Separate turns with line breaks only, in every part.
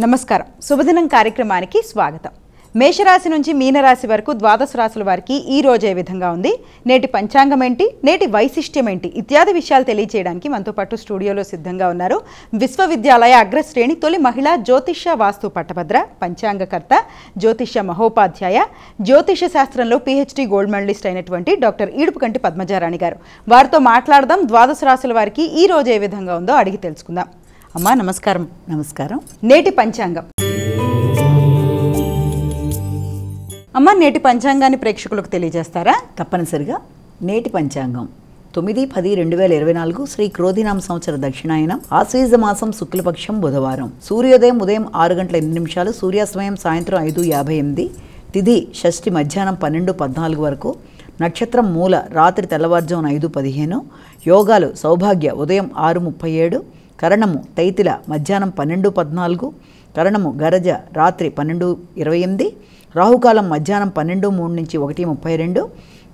నమస్కారం. శుభదినం కార్యక్రమానికి స్వాగతం. మేషరాశి నుంచి మీనరాశి వరకు ద్వాదశ రాశుల వారికి ఈ రోజు ఏ విధంగా ఉంది, నేటి పంచాంగం ఏంటి, నేటి వైశిష్ట్యం ఏంటి ఇత్యాది విషయాలు తెలియజేయడానికి మనతో పాటు స్టూడియోలో సిద్ధంగా ఉన్నారు విశ్వవిద్యాలయ అగ్రశ్రేణి తొలి మహిళా జ్యోతిష్య వాస్తు పట్టభద్ర, పంచాంగకర్త, జ్యోతిష్య మహోపాధ్యాయ, జ్యోతిష్య శాస్త్రంలో PhD గోల్డ్ మెడలిస్ట్ అయినటువంటి డాక్టర్ ఈడుపుకంటి పద్మజారాణి గారు. వారితో మాట్లాడదాం. ద్వాదశ రాశుల వారికి ఈ రోజు ఏ విధంగా ఉందో అడిగి తెలుసుకుందాం. అమ్మా నమస్కారం.
నమస్కారం.
నేటి పంచాంగం. అమ్మ, నేటి పంచాంగాన్ని ప్రేక్షకులకు తెలియజేస్తారా?
తప్పనిసరిగా. నేటి పంచాంగం 9-10-2024 శ్రీ క్రోధినామ సంవత్సర దక్షిణాయనం, ఆశ్వీజ మాసం, శుక్లపక్షం, బుధవారం. సూర్యోదయం ఉదయం 6:08, సూర్యాస్తమయం సాయంత్రం 5:58, తిథి షష్ఠి మధ్యాహ్నం 12:14 వరకు, నక్షత్రం మూల రాత్రి తెల్లవారుజామున 5:15, యోగాలు సౌభాగ్య ఉదయం 6:37, కరణము తైతిల మధ్యాహ్నం 12:14, కరణము గరజ రాత్రి 12:28, రాహుకాలం మధ్యాహ్నం 12:03 నుంచి 1:32,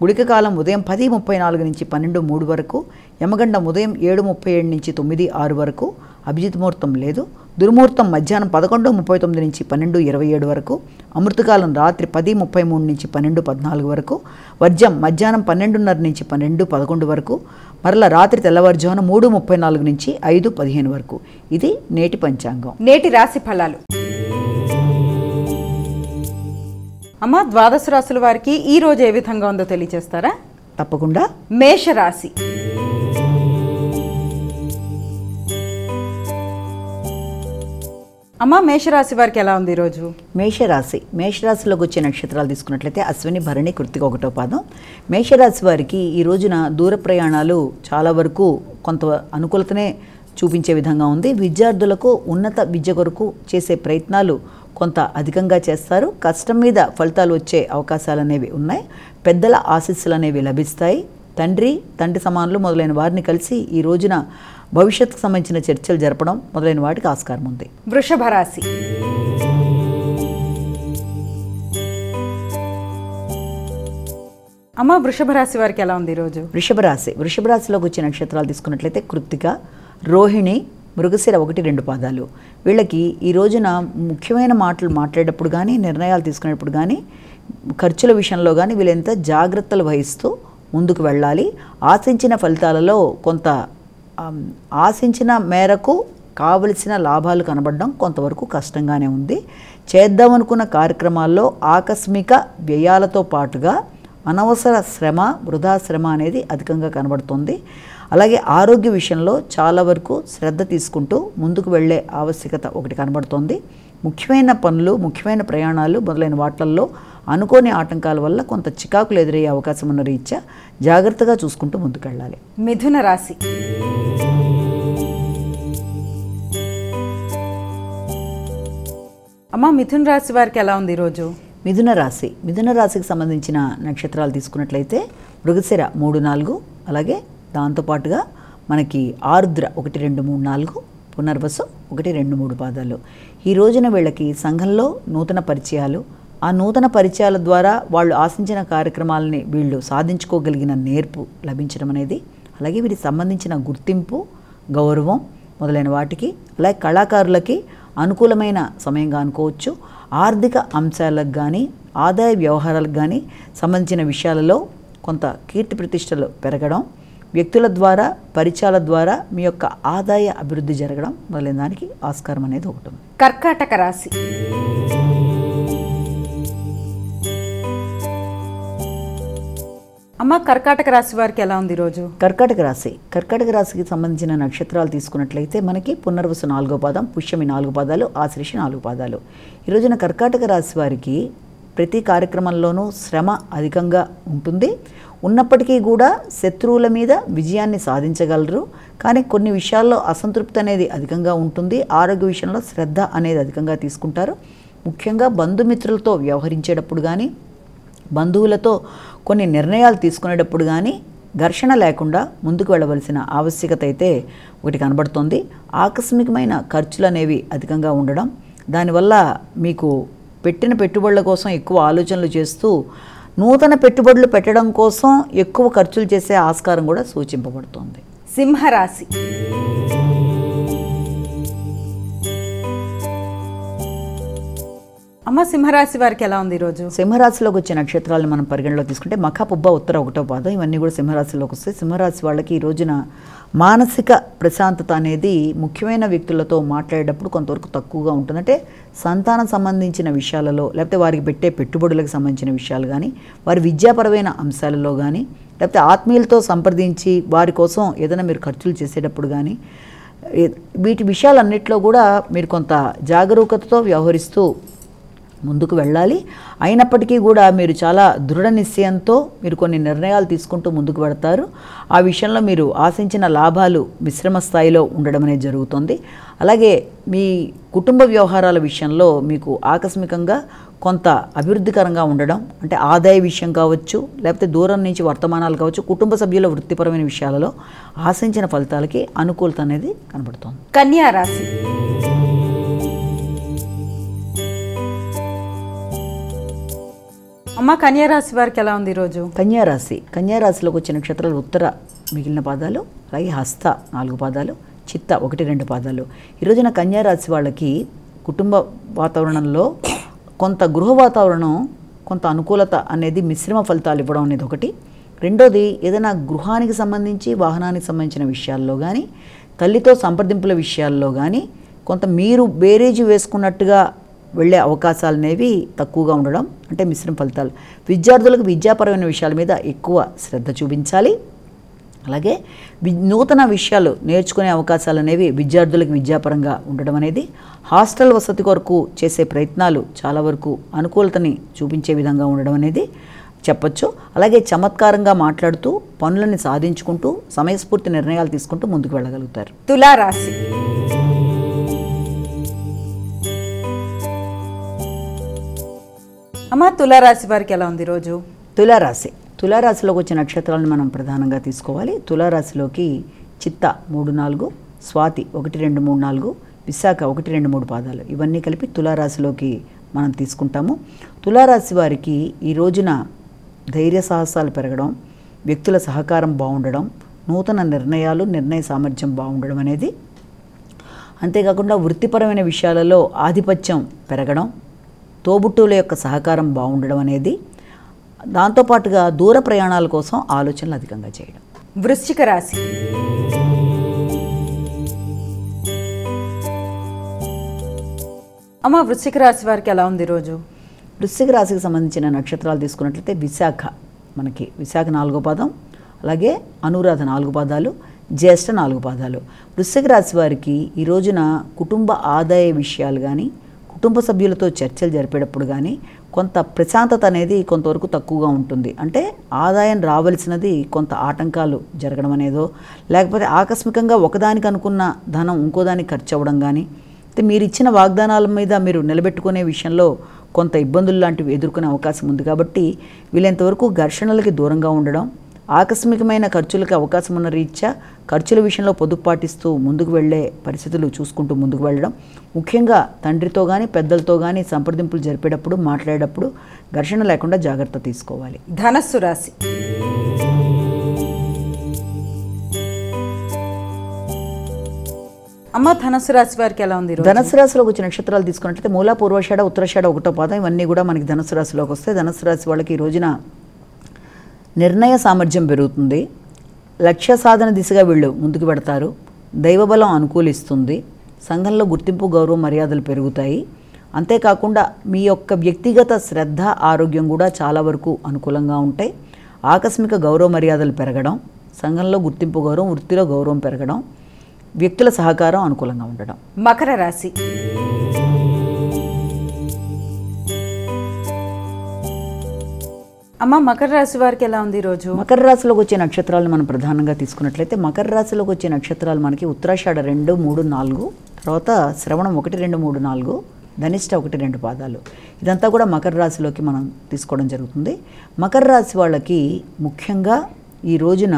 గుళికకాలం ఉదయం 10:34 నుంచి 12:03 వరకు, యమగండం ఉదయం 7:37 నుంచి 9:06 వరకు, అభిజిత్ ముహూర్తం లేదు, దుర్ముహూర్తం మధ్యాహ్నం 11:39 నుంచి 12:27 వరకు, అమృతకాలం రాత్రి 10:33 నుంచి 12:14 వరకు, వర్జం మధ్యాహ్నం 12:30 నుంచి 12:11 వరకు, మరల రాత్రి తెల్లవారుజామున 3:34 నుంచి 5:15 వరకు. ఇది నేటి పంచాంగం.
నేటి రాశి ఫలాలు. అమ్మ, ద్వాదశ రాశుల వారికి ఈ రోజు ఏ విధంగా ఉందో తెలియజేస్తారా?
తప్పకుండా.
మేషరాశి. అమ్మ, మేషరాశి వారికి ఎలా ఉంది ఈరోజు?
మేషరాశిలోకి వచ్చే నక్షత్రాలు తీసుకున్నట్లయితే అశ్విని, భరణి, కృత్తిక 1వ పాదం. మేషరాశి వారికి ఈ రోజున దూర ప్రయాణాలు చాలా వరకు కొంత అనుకూలతనే చూపించే విధంగా ఉంది. విద్యార్థులకు ఉన్నత విద్య కొరకు చేసే ప్రయత్నాలు కొంత అధికంగా చేస్తారు. కష్టం మీద ఫలితాలు వచ్చే అవకాశాలు అనేవి ఉన్నాయి. పెద్దల ఆశీస్సులు అనేవి లభిస్తాయి. తండ్రి సమానులు మొదలైన వారిని కలిసి ఈ రోజున భవిష్యత్తుకు సంబంధించిన చర్చలు జరపడం మొదలైన వాటికి ఆస్కారం ఉంది.
వృషభ రాశి. అమ్మ, వృషభ రాశి వారికి ఎలా ఉంది ఈరోజు?
వృషభ రాశిలోకి వచ్చే నక్షత్రాలు తీసుకున్నట్లయితే కృత్తిక, రోహిణి, మృగశిర 1-2 పాదాలు. వీళ్ళకి ఈ రోజున ముఖ్యమైన మాటలు మాట్లాడేటప్పుడు కానీ, నిర్ణయాలు తీసుకునేటప్పుడు కానీ, ఖర్చుల విషయంలో కానీ వీళ్ళంతా జాగ్రత్తలు వహిస్తూ ముందుకు వెళ్ళాలి. ఆశించిన ఫలితాలలో కొంత ఆశించిన మేరకు కావలసిన లాభాలు కనబడడం కొంతవరకు కష్టంగానే ఉంది. చేద్దామనుకున్న కార్యక్రమాల్లో ఆకస్మిక వ్యయాలతో పాటుగా అనవసర శ్రమ, వృధా శ్రమ అనేది అధికంగా కనబడుతుంది. అలాగే ఆరోగ్య విషయంలో చాలా వరకు శ్రద్ధ తీసుకుంటూ ముందుకు వెళ్ళే ఆవశ్యకత ఒకటి కనబడుతోంది. ముఖ్యమైన పనులు, ముఖ్యమైన ప్రయాణాలు మొదలైన వాటిల్లో అనుకోని ఆటంకాల వల్ల కొంత చికాకులు ఎదురయ్యే అవకాశం ఉన్న రీత్యా జాగ్రత్తగా చూసుకుంటూ ముందుకెళ్ళాలి.
మిథున రాశి. అమ్మ, మిథున రాశి వారికి ఎలా ఉంది ఈరోజు?
మిథున రాశికి సంబంధించిన నక్షత్రాలు తీసుకున్నట్లయితే మృగశిర 3-4, అలాగే దాంతోపాటుగా మనకి ఆరుద్ర 1-2-3-4, పునర్వసు 1-2-3 పాదాలు. ఈ రోజున వీళ్ళకి సంఘంలో నూతన పరిచయాలు, ఆ నూతన పరిచయాల ద్వారా వాళ్ళు ఆశించిన కార్యక్రమాలని వీళ్ళు సాధించుకోగలిగిన నేర్పు లభించడం అనేది, అలాగే వీరికి సంబంధించిన గుర్తింపు, గౌరవం మొదలైన వాటికి, అలాగే కళాకారులకి అనుకూలమైన సమయంగా అనుకోవచ్చు. ఆర్థిక అంశాలకు కానీ, ఆదాయ వ్యవహారాలకు కానీ సంబంధించిన విషయాలలో కొంత కీర్తి ప్రతిష్టలు పెరగడం, వ్యక్తుల ద్వారా, పరిచయాల ద్వారా మీ యొక్క ఆదాయ అభివృద్ధి జరగడం మొదలైన దానికి ఆస్కారం అనేది ఒకటి ఉంది.
కర్కాటక రాశి. అమ్మ, కర్కాటక రాశి వారికి ఎలా ఉంది ఈరోజు?
కర్కాటక రాశికి సంబంధించిన నక్షత్రాలు తీసుకున్నట్లయితే మనకి పునర్వసు 4వ పాదం, పుష్యమి 4 పాదాలు, ఆశ్లేష 4 పాదాలు. ఈ రోజున కర్కాటక రాశి వారికి ప్రతి కార్యక్రమంలోనూ శ్రమ అధికంగా ఉంటుంది. ఉన్నప్పటికీ కూడా శత్రువుల మీద విజయాన్ని సాధించగలరు. కానీ కొన్ని విషయాల్లో అసంతృప్తి అనేది అధికంగా ఉంటుంది. ఆరోగ్య విషయంలో శ్రద్ధ అనేది అధికంగా తీసుకుంటారు. ముఖ్యంగా బంధుమిత్రులతో వ్యవహరించేటప్పుడు కానీ, బంధువులతో కొన్ని నిర్ణయాలు తీసుకునేటప్పుడు కానీ ఘర్షణ లేకుండా ముందుకు వెళ్ళవలసిన ఆవశ్యకత అయితే ఒకటి కనబడుతుంది. ఆకస్మికమైన ఖర్చులు అనేవి అధికంగా ఉండడం, దానివల్ల మీకు పెట్టిన పెట్టుబడుల కోసం ఎక్కువ ఆలోచనలు చేస్తూ నూతన పెట్టుబడులు పెట్టడం కోసం ఎక్కువ ఖర్చులు చేసే ఆస్కారం కూడా సూచింపబడుతుంది.
సింహరాశి. అమ్మ సింహరాశి వారికి ఎలా ఉంది ఈరోజు?
సింహరాశిలోకి వచ్చే నక్షత్రాలను మనం పరిగణలో తీసుకుంటే మఖ, పుబ్బ, ఉత్తర, ఒకటో పాదం ఇవన్నీ కూడా సింహరాశిలోకి వస్తాయి. సింహరాశి వాళ్ళకి ఈ రోజున మానసిక ప్రశాంతత అనేది ముఖ్యమైన వ్యక్తులతో మాట్లాడేటప్పుడు కొంతవరకు తక్కువగా ఉంటుంది. అంటే సంతానం సంబంధించిన విషయాలలో, లేకపోతే వారికి పెట్టే పెట్టుబడులకు సంబంధించిన విషయాలు కానీ, వారి విద్యాపరమైన అంశాలలో కానీ, లేకపోతే ఆత్మీయులతో సంప్రదించి వారి కోసం ఏదైనా మీరు ఖర్చులు చేసేటప్పుడు కానీ, వీటి విషయాలన్నింటిలో కూడా మీరు కొంత జాగరూకతతో వ్యవహరిస్తూ ముందుకు వెళ్ళాలి. అయినప్పటికీ కూడా మీరు చాలా దృఢ నిశ్చయంతో మీరు కొన్ని నిర్ణయాలు తీసుకుంటూ ముందుకు వెడతారు. ఆ విషయంలో మీరు ఆశించిన లాభాలు మిశ్రమ స్థాయిలో ఉండడం అనేది జరుగుతుంది. అలాగే మీ కుటుంబ వ్యవహారాల విషయంలో మీకు ఆకస్మికంగా కొంత అభివృద్ధికరంగా ఉండడం, అంటే ఆదాయ విషయం కావచ్చు, లేకపోతే దూరం నుంచి వర్తమానాలు కావచ్చు, కుటుంబ సభ్యుల వృత్తిపరమైన విషయాలలో ఆశించిన ఫలితాలకి అనుకూలత అనేది కనబడుతుంది.
కన్యా రాశి. అమ్మ కన్యారాశి వారికి ఎలా ఉంది ఈరోజు?
కన్యారాశిలోకి వచ్చే నక్షత్రాలు ఉత్తర మిగిలిన పాదాలు, అలాగే హస్త 4 పాదాలు, చిత్త 1-2 పాదాలు. ఈరోజున కన్యారాశి వాళ్ళకి కుటుంబ వాతావరణంలో కొంత గృహ వాతావరణం, కొంత అనుకూలత అనేది మిశ్రమ ఫలితాలు ఇవ్వడం అనేది ఒకటి. రెండోది, ఏదైనా గృహానికి సంబంధించి వాహనానికి సంబంధించిన విషయాల్లో కానీ, తల్లితో సంప్రదింపుల విషయాల్లో కానీ కొంత మీరు బేరేజీ వేసుకున్నట్టుగా వెళ్ళే అవకాశాలు అనేవి తక్కువగా ఉండడం, అంటే మిశ్రమ ఫలితాలు. విద్యార్థులకు విద్యాపరమైన విషయాల మీద ఎక్కువ శ్రద్ధ చూపించాలి. అలాగే నూతన విషయాలు నేర్చుకునే అవకాశాలు అనేవి విద్యార్థులకు విద్యాపరంగా ఉండడం అనేది, హాస్టల్ వసతి కొరకు చేసే ప్రయత్నాలు చాలా వరకు అనుకూలతని చూపించే విధంగా ఉండడం అనేది చెప్పొచ్చు. అలాగే చమత్కారంగా మాట్లాడుతూ పనులని సాధించుకుంటూ సమయస్ఫూర్తి నిర్ణయాలు తీసుకుంటూ ముందుకు వెళ్ళగలుగుతారు.
తులారాశి. అమ్మ తులారాశి వారికి ఎలా ఉంది ఈరోజు?
తులారాశిలోకి వచ్చే నక్షత్రాలను మనం ప్రధానంగా తీసుకోవాలి. తులారాశిలోకి చిత్త 3-4, స్వాతి 1-2-3-4, విశాఖ 1-2-3 పాదాలు ఇవన్నీ కలిపి తులారాశిలోకి మనం తీసుకుంటాము. తులారాశి వారికి ఈ రోజున ధైర్య సాహసాలు పెరగడం, వ్యక్తుల సహకారం బాగుండడం, నూతన నిర్ణయాలు, నిర్ణయ సామర్థ్యం బాగుండడం అనేది, అంతేకాకుండా వృత్తిపరమైన విషయాలలో ఆధిపత్యం పెరగడం, తోబుట్టువుల యొక్క సహకారం బాగుండడం అనేది, దాంతోపాటుగా దూర ప్రయాణాల కోసం ఆలోచనలు అధికంగా చేయడం.
వృశ్చిక రాశి. అమ్మ వృశ్చిక రాశి వారికి ఎలా ఉంది ఈరోజు?
వృశ్చిక రాశికి సంబంధించిన నక్షత్రాలు తీసుకున్నట్లయితే విశాఖ 4వ పాదం, అలాగే అనురాధ 4 పాదాలు, జ్యేష్ఠ 4 పాదాలు. వృశ్చిక రాశి వారికి ఈ రోజున కుటుంబ ఆదాయ విషయాలు కానీ, కుటుంబ సభ్యులతో చర్చలు జరిపేటప్పుడు కానీ కొంత ప్రశాంతత అనేది కొంతవరకు తక్కువగా ఉంటుంది. అంటే ఆదాయం రావలసినది కొంత ఆటంకాలు జరగడం అనేదో, లేకపోతే ఆకస్మికంగా ఒకదానికి అనుకున్న ధనం ఇంకోదానికి ఖర్చు అవ్వడం కానీ, మీరు ఇచ్చిన వాగ్దానాల మీద మీరు నిలబెట్టుకునే విషయంలో కొంత ఇబ్బందులు లాంటివి ఎదుర్కొనే అవకాశం ఉంది. కాబట్టి వీలైనంతవరకు ఘర్షణలకి దూరంగా ఉండడం, ఆకస్మికమైన ఖర్చులకి అవకాశం ఉన్న రీత్యా ఖర్చుల విషయంలో పొదుపు పాటిస్తూ ముందుకు వెళ్ళే పరిస్థితులు చూసుకుంటూ ముందుకు వెళ్ళడం, ముఖ్యంగా తండ్రితో కానీ పెద్దలతో కానీ సంప్రదింపులు జరిపేటప్పుడు, మాట్లాడేటప్పుడు ఘర్షణ లేకుండా జాగ్రత్త తీసుకోవాలి.
ధనస్సు రాశి. అమ్మ ధనస్సు రాశి వారికి ఎలా ఉంది?
ధనస్సు రాశిలోకి వచ్చే నక్షత్రాలు తీసుకున్నట్లయితే మూల, పూర్వషాఢ, ఉత్తరాషాఢ 1వ పాదం ఇవన్నీ కూడా మనకి ధనస్సు రాశిలోకి వస్తాయి. ధనస్సు రాశి వాళ్ళకి ఈ రోజున నిర్ణయ సామర్థ్యం పెరుగుతుంది, లక్ష్య సాధన దిశగా వీళ్ళు ముందుకు పెడతారు, దైవబలం అనుకూలిస్తుంది, సంఘంలో గుర్తింపు, గౌరవ మర్యాదలు పెరుగుతాయి. అంతేకాకుండా మీ యొక్క వ్యక్తిగత శ్రద్ధ, ఆరోగ్యం కూడా చాలా వరకు అనుకూలంగా ఉంటాయి. ఆకస్మిక గౌరవ మర్యాదలు పెరగడం, సంఘంలో గుర్తింపు, గౌరవం, వృత్తిలో గౌరవం పెరగడం, వ్యక్తుల సహకారం అనుకూలంగా ఉండడం.
మకర రాశి. అమ్మ మకర రాశి వారికి ఎలా ఉంది ఈరోజు?
మకర రాశిలోకి వచ్చే నక్షత్రాలను మనం ప్రధానంగా తీసుకున్నట్లయితే మకర రాశిలోకి వచ్చే నక్షత్రాలు మనకి ఉత్తరాషాఢ 2, 3, 4, తర్వాత శ్రవణం 1, 2, 3, 4, ధనిష్ట 1, 2 పాదాలు ఇదంతా కూడా మకర రాశిలోకి మనం తీసుకోవడం జరుగుతుంది. మకర రాశి వాళ్ళకి ముఖ్యంగా ఈ రోజున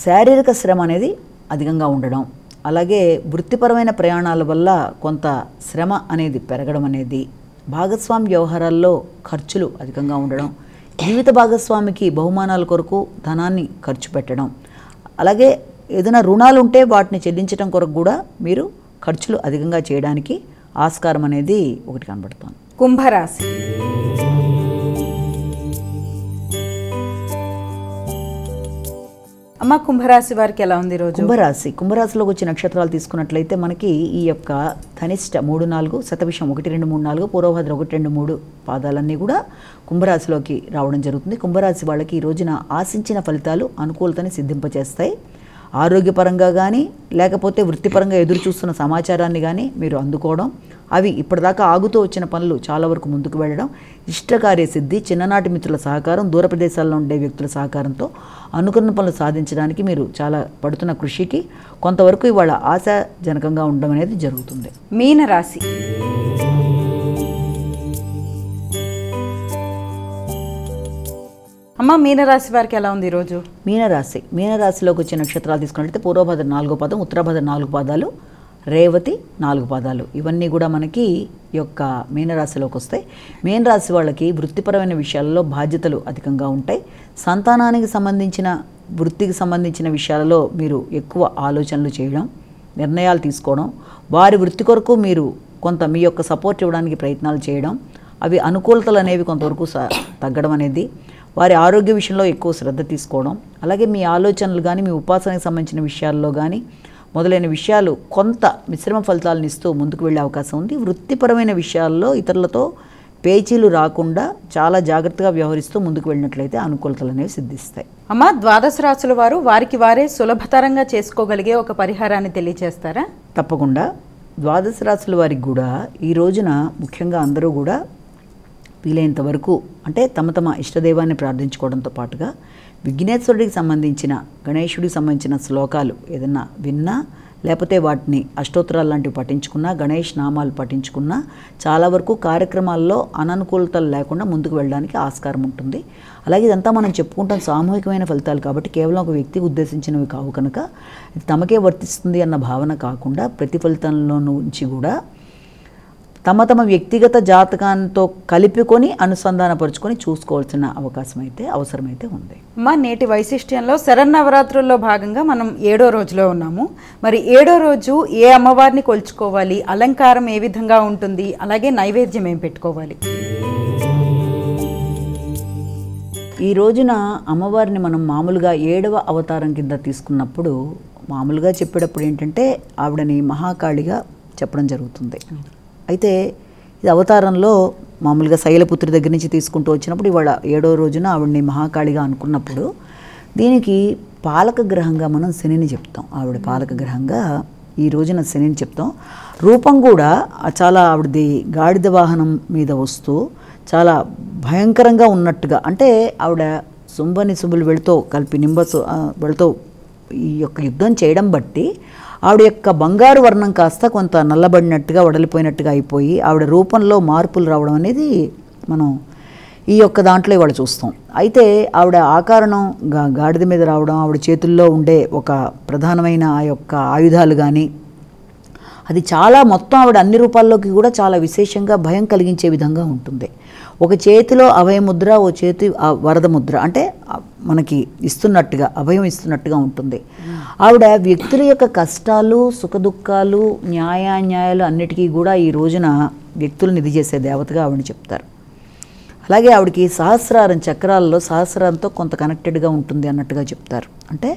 శారీరక శ్రమ అనేది అధికంగా ఉండడం, అలాగే వృత్తిపరమైన ప్రయాణాల వల్ల కొంత శ్రమ అనేది పెరగడం అనేది, భాగస్వామి వ్యవహారాల్లో ఖర్చులు అధికంగా ఉండడం, జీవిత భాగస్వామికి బహుమానాల కొరకు ధనాన్ని ఖర్చు పెట్టడం, అలాగే ఏదైనా రుణాలు ఉంటే వాటిని చెల్లించడం కొరకు కూడా మీరు ఖర్చులు అధికంగా చేయడానికి ఆస్కారం అనేది ఒకటి కనబడుతోంది.
కుంభరాశి. అమ్మ, కుంభరాశి వారికి ఎలా ఉంది రోజు?
కుంభరాశిలోకి వచ్చే నక్షత్రాలు తీసుకున్నట్లయితే మనకి ఈ యొక్క ధనిష్ట 3, 4, శతభిషం 1, 2, 3, 4, పూర్వభద్ర 1, 2, 3 పాదాలన్నీ కూడా కుంభరాశిలోకి రావడం జరుగుతుంది. కుంభరాశి వాళ్ళకి ఈ రోజున ఆశించిన ఫలితాలు అనుకూలతని సిద్ధింపచేస్తాయి. ఆరోగ్యపరంగా కానీ లేకపోతే వృత్తిపరంగా ఎదురు చూస్తున్న సమాచారాన్ని కానీ మీరు అందుకోవడం, అవి ఇప్పటిదాకా ఆగుతూ వచ్చిన పనులు చాలా వరకు ముందుకు వెళ్ళడం, ఇష్టకార్య సిద్ధి, చిన్ననాటి మిత్రుల సహకారం, దూర ప్రదేశాల్లో ఉండే వ్యక్తుల సహకారంతో అనుకున్న పనులు సాధించడానికి మీరు చాలా పడుతున్న కృషికి కొంతవరకు ఇవాళ ఆశాజనకంగా ఉండడం అనేది జరుగుతుంది.
మీనరాశి. అమ్మ, మీనరాశి వారికి ఎలా ఉంది ఈరోజు?
మీనరాశిలోకి వచ్చే నక్షత్రాలు తీసుకున్నట్లయితే పూర్వభద్ర 4వ పాదం, ఉత్తరభద్ర 4 పాదాలు, రేవతి 4 పాదాలు, ఇవన్నీ కూడా మనకి ఈ యొక్క మీనరాశిలోకి వస్తాయి. మీనరాశి వాళ్ళకి వృత్తిపరమైన విషయాలలో బాధ్యతలు అధికంగా ఉంటాయి. సంతానానికి సంబంధించిన వృత్తికి సంబంధించిన విషయాలలో మీరు ఎక్కువ ఆలోచనలు చేయడం, నిర్ణయాలు తీసుకోవడం, వారి వృత్తి కొరకు మీరు కొంత మీ యొక్క సపోర్ట్ ఇవ్వడానికి ప్రయత్నాలు చేయడం, అవి అనుకూలతలు అనేవి కొంతవరకు తగ్గడం అనేది, వారి ఆరోగ్య విషయంలో ఎక్కువ శ్రద్ధ తీసుకోవడం, అలాగే మీ ఆలోచనలు కానీ మీ ఉపాసనకు సంబంధించిన విషయాల్లో కానీ మొదలైన విషయాలు కొంత మిశ్రమ ఫలితాలను ఇస్తూ ముందుకు వెళ్ళే అవకాశం ఉంది. వృత్తిపరమైన విషయాల్లో ఇతరులతో పేచీలు రాకుండా చాలా జాగ్రత్తగా వ్యవహరిస్తూ ముందుకు వెళ్ళినట్లయితే అనుకూలతలు అనేవి సిద్ధిస్తాయి.
అమ్మ, ద్వాదశ రాశుల వారు వారికి వారే సులభతరంగా చేసుకోగలిగే ఒక పరిహారాన్ని తెలియజేస్తారా?
తప్పకుండా. ద్వాదశ రాశుల వారికి కూడా ఈ రోజున ముఖ్యంగా అందరూ కూడా వీలైనంత వరకు అంటే తమ తమ ఇష్టదైవాన్ని ప్రార్థించుకోవడంతో పాటుగా విఘ్నేశ్వరుడికి సంబంధించిన, గణేశుడికి సంబంధించిన శ్లోకాలు ఏదన్నా విన్నా లేకపోతే వాటిని అష్టోత్తరాలు లాంటివి పఠించుకున్నా, గణేష్ నామాలు పఠించుకున్నా చాలా వరకు కార్యక్రమాల్లో అననుకూలతలు లేకుండా ముందుకు వెళ్ళడానికి ఆస్కారం ఉంటుంది. అలాగే ఇదంతా మనం చెప్పుకుంటాం సామూహికమైన ఫలితాలు కాబట్టి కేవలం ఒక వ్యక్తికి ఉద్దేశించినవి కావు కనుక తమకే వర్తిస్తుంది అన్న భావన కాకుండా ప్రతి ఫలితంలో నుంచి కూడా తమ తమ వ్యక్తిగత జాతకంతో కలిపికొని అనుసంధానపరుచుకొని చూసుకోవాల్సిన అవసరమైతే ఉంది.
మా నేటి వైశిష్ట్యంలో శరన్నవరాత్రుల్లో భాగంగా మనం 7వ రోజులో ఉన్నాము. మరి 7వ రోజు ఏ అమ్మవారిని కొలుచుకోవాలి, అలంకారం ఏ విధంగా ఉంటుంది, అలాగే నైవేద్యం ఏం పెట్టుకోవాలి?
ఈ రోజున అమ్మవారిని మనం మామూలుగా 7వ అవతారం కింద తీసుకున్నప్పుడు మామూలుగా చెప్పేటప్పుడు ఏంటంటే ఆవిడని మహాకాళిగా చెప్పడం జరుగుతుంది. అయితే ఇది అవతారంలో మామూలుగా శైలపుత్రి దగ్గర నుంచి తీసుకుంటూ వచ్చినప్పుడు ఇవాళ 7వ రోజున ఆవిడని మహాకాళిగా అనుకున్నప్పుడు దీనికి పాలక గ్రహంగా మనం శనిని చెప్తాం. ఆవిడ పాలక గ్రహంగా ఈ రోజున శనిని చెప్తాం. రూపం కూడా చాలా ఆవిడది గాడిద వాహనం మీద వస్తూ చాలా భయంకరంగా ఉన్నట్టుగా, అంటే ఆవిడ శుంభులు వెళుతూ కలిపి వెళుతూ ఈ యొక్క యుద్ధం చేయడం బట్టి ఆవిడ యొక్క బంగారు వర్ణం కాస్త కొంత నల్లబడినట్టుగా వడలిపోయినట్టుగా అయిపోయి ఆవిడ రూపంలో మార్పులు రావడం అనేది మనం ఈ యొక్క దాంట్లో ఇవాళ చూస్తాం. అయితే ఆవిడ ఆకారణం గాడిద మీద రావడం, ఆవిడ చేతుల్లో ఉండే ఒక ప్రధానమైన ఆ యొక్క ఆయుధాలు కానీ అది చాలా మొత్తం ఆవిడ అన్ని రూపాల్లోకి కూడా చాలా విశేషంగా భయం కలిగించే విధంగా ఉంటుంది. ఒక చేతిలో అభయముద్ర, ఓ చేతి వరద ముద్ర, అంటే మనకి ఇస్తున్నట్టుగా అభయం ఇస్తున్నట్టుగా ఉంటుంది. ఆవిడ వ్యక్తుల యొక్క కష్టాలు, సుఖదుఖాలు, న్యాయాన్యాయాలు అన్నిటికీ కూడా ఈ రోజున వ్యక్తులు నిధి చేసే దేవతగా ఆవిడని చెప్తారు. అలాగే ఆవిడకి సహస్రారం, చక్రాలలో సహస్రారంతో కొంత కనెక్టెడ్గా ఉంటుంది అన్నట్టుగా చెప్తారు. అంటే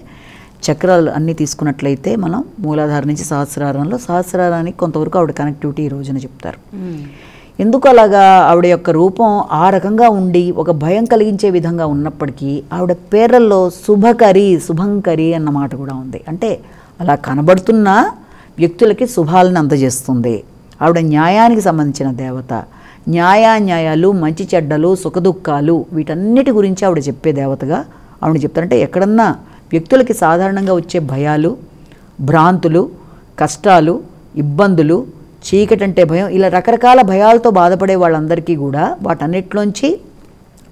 చక్రాలు అన్నీ తీసుకున్నట్లయితే మనం మూలాధార నుంచి సహస్రారానికి కొంతవరకు ఆవిడ కనెక్టివిటీ ఈ రోజున చెప్తారు. ఎందుకు అలాగా ఆవిడ యొక్క రూపం ఆ రకంగా ఉండి ఒక భయం కలిగించే విధంగా ఉన్నప్పటికీ ఆవిడ పేర్లలో శుభంకరి అన్న మాట కూడా ఉంది. అంటే అలా కనబడుతున్న వ్యక్తులకి శుభాలను అందజేస్తుంది. ఆవిడ న్యాయానికి సంబంధించిన దేవత. న్యాయాలు, మంచి చెడ్డలు, సుఖదుఖాలు వీటన్నిటి గురించి ఆవిడ చెప్పే దేవతగా ఆవిడ చెప్తారంటే ఎక్కడన్నా వ్యక్తులకి సాధారణంగా వచ్చే భయాలు, భ్రాంతులు, కష్టాలు, ఇబ్బందులు, చీకటి అంటే భయం, ఇలా రకరకాల భయాలతో బాధపడే వాళ్ళందరికీ కూడా వాటన్నిటిలోంచి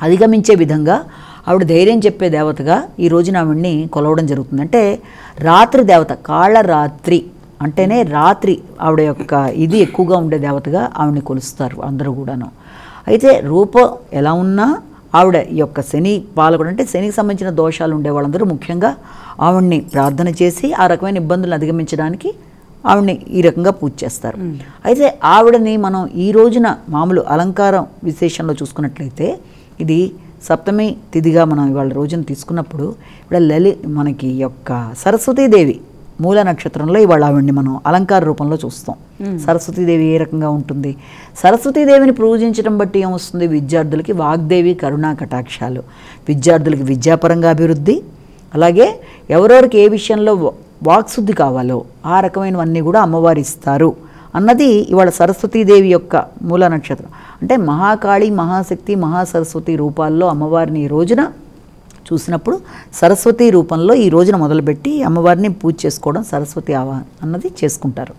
అధిగమించే విధంగా ఆవిడ ధైర్యం చెప్పే దేవతగా ఈ రోజున ఆవిడ్ని కొలవడం జరుగుతుంది. అంటే రాత్రి దేవత, కాళరాత్రి అంటేనే రాత్రి ఆవిడ యొక్క ఇది ఎక్కువగా ఉండే దేవతగా ఆవిడని కొలుస్తారు అందరూ కూడాను. అయితే రూపం ఎలా ఉన్నా ఆవిడ ఈ యొక్క శని పాలకుడు, అంటే శనికి సంబంధించిన దోషాలు ఉండే వాళ్ళందరూ ముఖ్యంగా ఆవిడ్ని ప్రార్థన చేసి ఆ రకమైన ఇబ్బందులను అధిగమించడానికి ఆవిడని ఈ రకంగా పూజ చేస్తారు. అయితే ఆవిడని మనం ఈ రోజున మామూలు అలంకారం విశేషంలో చూసుకున్నట్లయితే ఇది సప్తమి తిథిగా మనం ఇవాళ రోజున తీసుకున్నప్పుడు ఇక్కడ మనకి యొక్క సరస్వతీదేవి మూల నక్షత్రంలో ఇవాళ ఆవిడ్ని మనం అలంకార రూపంలో చూస్తాం. సరస్వతీదేవి ఏ రకంగా ఉంటుంది? సరస్వతీదేవిని పూజించడం బట్టి ఏమొస్తుంది? విద్యార్థులకి వాగ్దేవి కరుణా కటాక్షాలు, విద్యార్థులకి విద్యాపరంగా అభివృద్ధి, అలాగే ఎవరెవరికి ఏ విషయంలో వాక్శుద్ధి కావాలో ఆ రకమైనవన్నీ కూడా అమ్మవారు ఇస్తారు అన్నది ఇవాళ సరస్వతీదేవి యొక్క మూల నక్షత్రం. అంటే మహాకాళి, మహాశక్తి, మహాసరస్వతి రూపాల్లో అమ్మవారిని ఈ రోజున చూసినప్పుడు సరస్వతి రూపంలో ఈ రోజున మొదలుపెట్టి అమ్మవారిని పూజ చేసుకోవడం సరస్వతి అన్నది చేసుకుంటారు.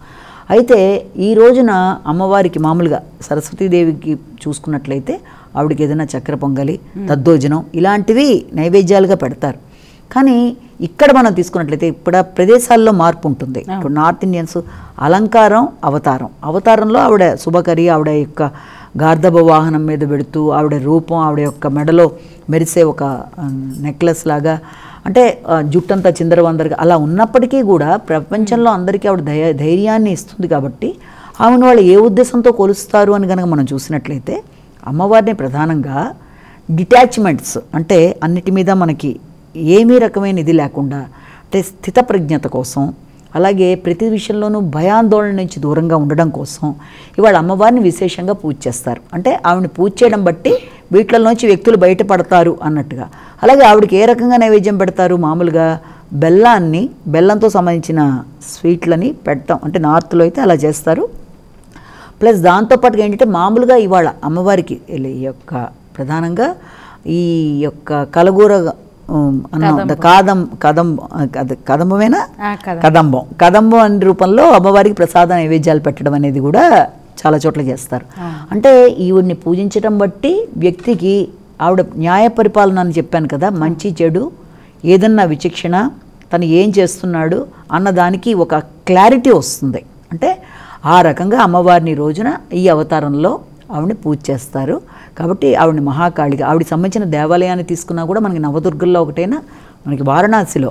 అయితే ఈ రోజున అమ్మవారికి మామూలుగా సరస్వతీదేవికి చూసుకున్నట్లయితే ఆవిడకి ఏదైనా చక్కెర పొంగలి, దద్దోజనం ఇలాంటివి నైవేద్యాలుగా పెడతారు. కానీ ఇక్కడ మనం తీసుకున్నట్లయితే ఇప్పుడు ప్రదేశాల్లో మార్పు ఉంటుంది. ఇప్పుడు నార్త్ ఇండియన్స్ అలంకారం, అవతారంలో ఆవిడ శుభకరి, ఆవిడ యొక్క గార్ధబ వాహనం మీద పెడుతూ ఆవిడ రూపం, ఆవిడ యొక్క మెడలో మెరిసే ఒక నెక్లెస్ లాగా, అంటే జుట్టంతా చిందరవందరగా అలా ఉన్నప్పటికీ కూడా ప్రపంచంలో అందరికీ ఆవిడ ధైర్యాన్ని ఇస్తుంది. కాబట్టి ఆమెను వాళ్ళు ఏ ఉద్దేశంతో కొలుస్తారు అని కనుక మనం చూసినట్లయితే అమ్మవారిని ప్రధానంగా డిటాచ్మెంట్స్, అంటే అన్నిటి మీద మనకి ఏమీ రకమైన ఇది లేకుండా, అంటే స్థితప్రజ్ఞత కోసం, అలాగే ప్రతి విషయంలోనూ భయాందోళన నుంచి దూరంగా ఉండడం కోసం ఇవాళ అమ్మవారిని విశేషంగా పూజ చేస్తారు. అంటే ఆవిడని పూజ చేయడం బట్టి వీటిలోంచి వ్యక్తులు బయటపడతారు అన్నట్టుగా. అలాగే ఆవిడకి ఏ రకంగా నైవేద్యం పెడతారు? మామూలుగా బెల్లంతో సంబంధించిన స్వీట్లని పెడతాం, అంటే నార్త్లో అయితే అలా చేస్తారు. ప్లస్ దాంతోపాటుగా ఏంటంటే మామూలుగా ఇవాళ అమ్మవారికి ఈ యొక్క ప్రధానంగా ఈ యొక్క కలగూర కదంబం అనే రూపంలో అమ్మవారికి ప్రసాద నైవేద్యాలు పెట్టడం అనేది కూడా చాలా చోట్ల చేస్తారు. అంటే ఈవిడ్ని పూజించడం బట్టి వ్యక్తికి ఆవిడ న్యాయ పరిపాలన అని చెప్పాను కదా, మంచి చెడు ఏదన్నా విచక్షణ, తను ఏం చేస్తున్నాడు అన్నదానికి ఒక క్లారిటీ వస్తుంది. అంటే ఆ రకంగా అమ్మవారిని రోజున ఈ అవతారంలో ఆవిడని పూజ చేస్తారు. కాబట్టి ఆవిడని మహాకాళిగా, ఆవిడకి సంబంధించిన దేవాలయాన్ని తీసుకున్నా కూడా మనకి నవదుర్గల్లో ఒకటైనా మనకి వారణాసిలో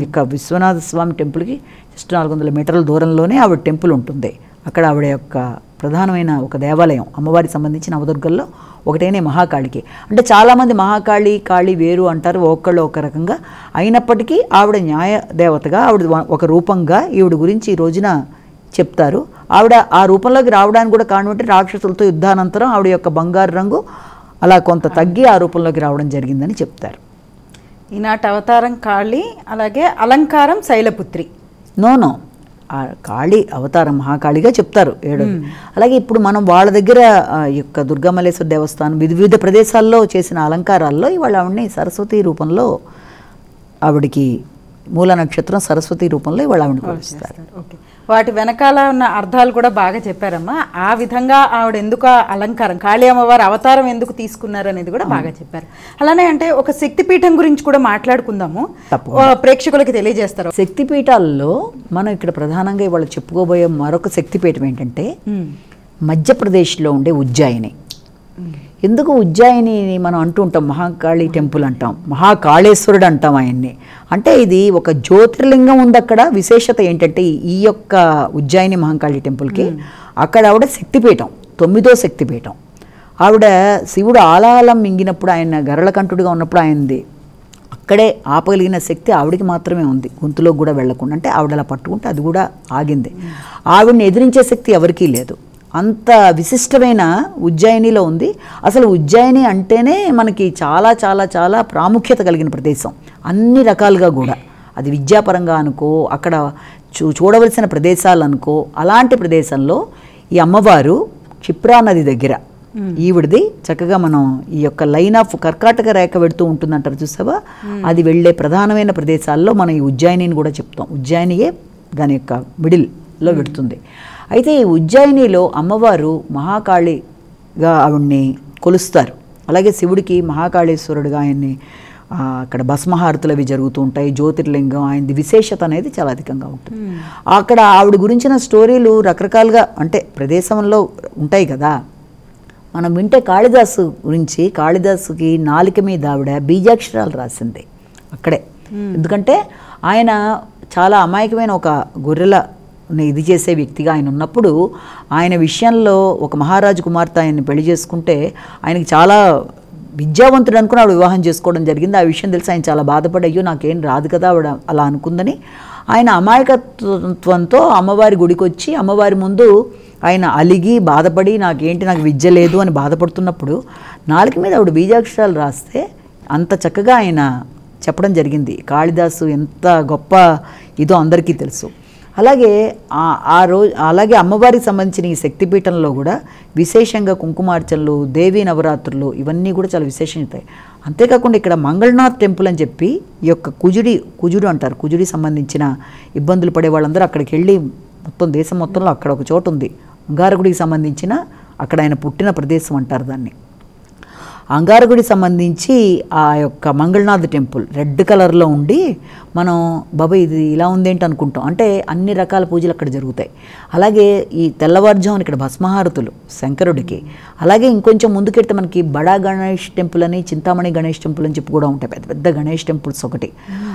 ఇక విశ్వనాథ స్వామి టెంపుల్కి జస్ట్ 400 మీటర్ల దూరంలోనే ఆవిడ టెంపుల్ ఉంటుంది. అక్కడ ఆవిడ యొక్క ప్రధానమైన ఒక దేవాలయం అమ్మవారికి సంబంధించి నవదుర్గల్లో ఒకటైన మహాకాళికి. అంటే చాలామంది కాళీ వేరు అంటారు, ఒక్కళ్ళు ఒక రకంగా. అయినప్పటికీ ఆవిడ న్యాయ దేవతగా, ఆవిడ ఒక రూపంగా ఈవిడ గురించి ఈ రోజున చెప్తారు. ఆవిడ ఆ రూపంలోకి రావడానికి కూడా కారణం అంటే రాక్షసులతో యుద్ధానంతరం ఆవిడ యొక్క బంగారు రంగు అలా కొంత తగ్గి ఆ రూపంలోకి రావడం జరిగిందని చెప్తారు.
ఈనాటి అవతారం కాళీ, అలాగే అలంకారం శైలపుత్రి.
నో ఆ కాళీ అవతారం మహాకాళిగా చెప్తారు 7. అలాగే ఇప్పుడు మనం వాళ్ళ దగ్గర యొక్క దుర్గామల్లేశ్వర దేవస్థానం వివిధ ప్రదేశాల్లో చేసిన అలంకారాల్లో ఇవాళ ఆవిడని సరస్వతి రూపంలో, ఆవిడికి మూల నక్షత్రం సరస్వతి రూపంలో ఇవాళ ఆవిడని కొలుస్తారు.
ఓకే, వాటి వెనకాల ఉన్న అర్థాలు కూడా బాగా చెప్పారమ్మా. ఆ విధంగా ఆవిడ ఎందుకు అలంకారం, కాళీ అమ్మవారి అవతారం ఎందుకు తీసుకున్నారు అనేది కూడా బాగా చెప్పారు. అలానే అంటే ఒక శక్తిపీఠం గురించి కూడా మాట్లాడుకుందాము, ప్రేక్షకులకి తెలియజేస్తారు.
శక్తిపీఠాల్లో మనం ఇక్కడ ప్రధానంగా ఇవాళ చెప్పుకోబోయే మరొక శక్తిపీఠం ఏంటంటే మధ్యప్రదేశ్లో ఉండే ఉజ్జయిని. ఎందుకు ఉజ్జయిని మనం అంటూ ఉంటాం, మహాకాళి టెంపుల్ అంటాం, మహాకాళేశ్వరుడు అంటాం ఆయన్ని. అంటే ఇది ఒక జ్యోతిర్లింగం ఉంది అక్కడ. విశేషత ఏంటంటే ఈ యొక్క ఉజ్జయిని మహాకాళి టెంపుల్కి అక్కడ ఆవిడ శక్తిపీఠం, 9వ శక్తిపీఠం. ఆవిడ శివుడు ఆలాహలం మింగినప్పుడు, ఆయన గరళకంఠుడిగా ఉన్నప్పుడు ఆయనది అక్కడే ఆపగలిగిన శక్తి ఆవిడికి మాత్రమే ఉంది, గొంతులోకి కూడా వెళ్లకుండా. అంటే ఆవిడ అలా పట్టుకుంటే అది కూడా ఆగింది. ఆవిడని ఎదిరించే శక్తి ఎవరికీ లేదు. అంత విశిష్టమైన ఉజ్జయినిలో ఉంది. అసలు ఉజ్జయిని అంటేనే మనకి చాలా చాలా చాలా ప్రాముఖ్యత కలిగిన ప్రదేశం అన్ని రకాలుగా కూడా. అది విద్యాపరంగా అనుకో, అక్కడ చూడవలసిన ప్రదేశాలు అనుకో. అలాంటి ప్రదేశంలో ఈ అమ్మవారు క్షిప్రా నది దగ్గర ఈవిడిది చక్కగా మనం ఈ యొక్క లైన్ ఆఫ్ కర్కాటక రేఖ పెడుతూ ఉంటుందంటారు చూసావా, అది వెళ్ళే ప్రధానమైన ప్రదేశాల్లో మనం ఈ ఉజ్జయినిని కూడా చెప్తాం. ఉజ్జయినియే దాని యొక్క మిడిల్లో పెడుతుంది. అయితే ఈ ఉజ్జయినిలో అమ్మవారు మహాకాళిగా ఆవిడ్ని కొలుస్తారు. అలాగే శివుడికి మహాకాళేశ్వరుడుగా ఆయన్ని అక్కడ భస్మహారతులు అవి జరుగుతూ ఉంటాయి. జ్యోతిర్లింగం ఆయనది విశేషత అనేది చాలా అధికంగా ఉంటుంది. అక్కడ ఆవిడ గురించిన స్టోరీలు రకరకాలుగా అంటే ప్రదేశంలో ఉంటాయి కదా. మనం వింటే కాళిదాసు గురించి, కాళిదాసుకి నాలిక మీద ఆవిడ బీజాక్షరాలు రాసింది అక్కడే. ఎందుకంటే ఆయన చాలా అమాయకమైన ఒక గొర్రెల ఇది చేసే వ్యక్తిగా ఆయన ఉన్నప్పుడు ఆయన విషయంలో ఒక మహారాజు కుమార్తె ఆయన్ని పెళ్లి చేసుకుంటే ఆయనకి చాలా విద్యావంతుడు అనుకుని ఆవిడ వివాహం చేసుకోవడం జరిగింది. ఆ విషయం తెలిసి ఆయన చాలా బాధపడి, అయ్యో నాకేం రాదు కదా ఆవిడ అలా అనుకుందని ఆయన అమాయకత్వంతో అమ్మవారి గుడికి వచ్చి అమ్మవారి ముందు ఆయన అలిగి బాధపడి నాకు విద్య లేదు అని బాధపడుతున్నప్పుడు నాలుక మీద ఆవిడ బీజాక్షరాలు రాస్తే అంత చక్కగా ఆయన చెప్పడం జరిగింది. కాళిదాసు ఎంత గొప్ప ఇదో అందరికీ తెలుసు. అలాగే అమ్మవారికి సంబంధించిన ఈ శక్తిపీఠంలో కూడా విశేషంగా కుంకుమార్చనలు, దేవీ నవరాత్రులు ఇవన్నీ కూడా చాలా విశేషమవుతాయి. అంతేకాకుండా ఇక్కడ మంగళనాథ్ టెంపుల్ అని చెప్పి ఈ యొక్క కుజుడు అంటారు, కుజుడి సంబంధించిన ఇబ్బందులు పడే వాళ్ళందరూ అక్కడికి వెళ్ళి మొత్తం దేశం మొత్తంలో అక్కడ ఒక చోటు ఉంది, అంగారగుడికి సంబంధించిన అక్కడ ఆయన పుట్టిన ప్రదేశం అంటారు దాన్ని. అంగారగుడికి సంబంధించి ఆ యొక్క మంగళనాథ్ టెంపుల్ రెడ్ కలర్లో ఉండి మనం బాబా ఇది ఇలా ఉందేంటి అనుకుంటాం, అంటే అన్ని రకాల పూజలు అక్కడ జరుగుతాయి. అలాగే ఈ తెల్లవారుజామున ఇక్కడ భస్మహారతులు శంకరుడికి. అలాగే ఇంకొంచెం ముందుకెడితే మనకి బడా గణేష్ టెంపుల్ అని, చింతామణి గణేష్ టెంపుల్ అని చెప్పి కూడా ఉంటాయి, పెద్ద పెద్ద గణేష్ టెంపుల్స్ ఒకటి.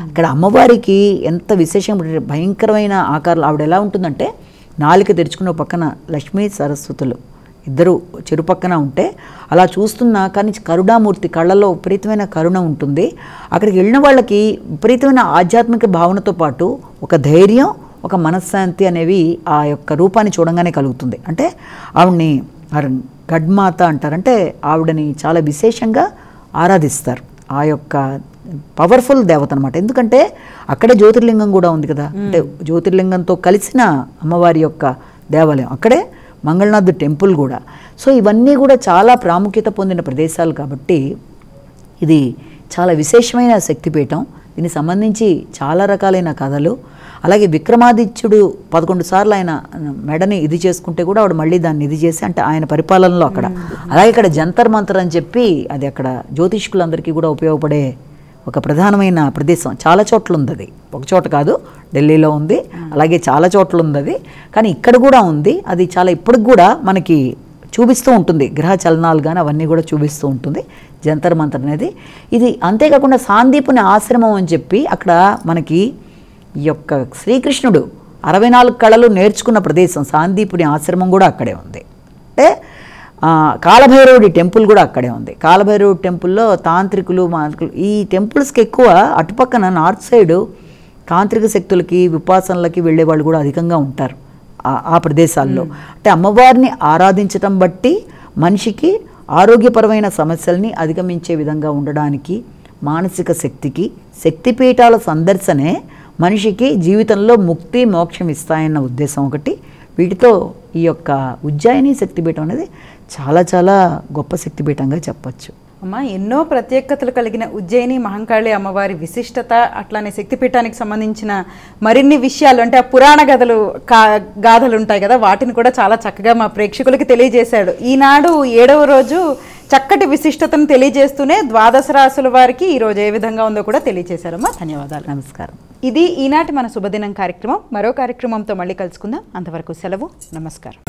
ఇక్కడ అమ్మవారికి ఎంత విశేషం, భయంకరమైన ఆకారాలు. ఆవిడ ఎలా ఉంటుందంటే నాలుక తెరుచుకున్న పక్కన లక్ష్మీ సరస్వతులు ఇద్దరు చెరుపక్కన ఉంటే అలా చూస్తున్నా కానీ కరుణామూర్తి, కళ్ళల్లో విపరీతమైన కరుణ ఉంటుంది. అక్కడికి వెళ్ళిన వాళ్ళకి విపరీతమైన ఆధ్యాత్మిక భావనతో పాటు ఒక ధైర్యం, ఒక మనశ్శాంతి అనేవి ఆ యొక్క రూపాన్ని చూడంగానే కలుగుతుంది. అంటే ఆవిడ్ని గడ్మాత అంటారంటే ఆవిడని చాలా విశేషంగా ఆరాధిస్తారు. ఆ యొక్క పవర్ఫుల్ దేవత అనమాట. ఎందుకంటే అక్కడే జ్యోతిర్లింగం కూడా ఉంది కదా, అంటే జ్యోతిర్లింగంతో కలిసిన అమ్మవారి యొక్క దేవాలయం అక్కడే మంగళనాథ్ టెంపుల్ కూడా. సో ఇవన్నీ కూడా చాలా ప్రాముఖ్యత పొందిన ప్రదేశాలు కాబట్టి ఇది చాలా విశేషమైన శక్తిపీఠం. దీనికి సంబంధించి చాలా రకాలైన కథలు. అలాగే విక్రమాదిత్యుడు 11 సార్లు ఆయన మెడని ఇది చేసుకుంటే కూడా ఆవిడ మళ్ళీ దాన్ని ఇది చేసి, అంటే ఆయన పరిపాలనలో అక్కడ. అలాగే ఇక్కడ జంతర్ మంతర్ అని చెప్పి అది అక్కడ జ్యోతిష్కులందరికీ కూడా ఉపయోగపడే ఒక ప్రధానమైన ప్రదేశం. చాలా చోట్ల ఉంది అది, ఒక చోట కాదు, ఢిల్లీలో ఉంది, అలాగే చాలా చోట్ల ఉంది అది. కానీ ఇక్కడ కూడా ఉంది. అది చాలా ఇప్పటికి కూడా మనకి చూపిస్తూ ఉంటుంది, గ్రహ చలనాలు కానీ అవన్నీ కూడా చూపిస్తూ ఉంటుంది జంతర్ మంతర్ అనేది. ఇది అంతేకాకుండా సాందీపుని ఆశ్రమం అని చెప్పి అక్కడ మనకి ఈ యొక్క శ్రీకృష్ణుడు 64 కళలు నేర్చుకున్న ప్రదేశం సాందీపుని ఆశ్రమం కూడా అక్కడే ఉంది. అంటే కాలభైరవుడి టెంపుల్ కూడా అక్కడే ఉంది. కాలభైరవుడి టెంపుల్లో తాంత్రికులు మాంత్రికులు ఈ టెంపుల్స్కి ఎక్కువ అటుపక్కన నార్త్ సైడు తాంత్రిక శక్తులకి విపాసనలకి వెళ్ళే వాళ్ళు కూడా అధికంగా ఉంటారు ఆ ప్రదేశాల్లో. అంటే అమ్మవారిని ఆరాధించటం బట్టి మనిషికి ఆరోగ్యపరమైన సమస్యల్ని అధిగమించే విధంగా ఉండడానికి, మానసిక శక్తికి శక్తిపీఠాల సందర్శనే మనిషికి జీవితంలో ముక్తి మోక్షం ఇస్తాయన్న ఉద్దేశం ఒకటి. వీటితో ఈ యొక్క ఉజ్జయిని శక్తిపీఠం అనేది చాలా చాలా గొప్ప శక్తిపీఠంగా చెప్పచ్చు.
అమ్మ, ఎన్నో ప్రత్యేకతలు కలిగిన ఉజ్జయిని మహంకాళి అమ్మవారి విశిష్టత, అట్లానే శక్తిపీఠానికి సంబంధించిన మరిన్ని విషయాలు, అంటే ఆ పురాణ గాథలు ఉంటాయి కదా, వాటిని కూడా చాలా చక్కగా మా ప్రేక్షకులకి తెలియజేశాడు. ఈనాడు 7వ రోజు చక్కటి విశిష్టతను తెలియజేస్తూనే ద్వాదశ రాశుల వారికి ఈరోజు ఏ విధంగా ఉందో కూడా తెలియజేశారమ్మా. ధన్యవాదాలు.
నమస్కారం.
ఇది ఈనాటి మన శుభదినం కార్యక్రమం. మరో కార్యక్రమంతో మళ్ళీ కలుసుకుందాం. అంతవరకు సెలవు. నమస్కారం.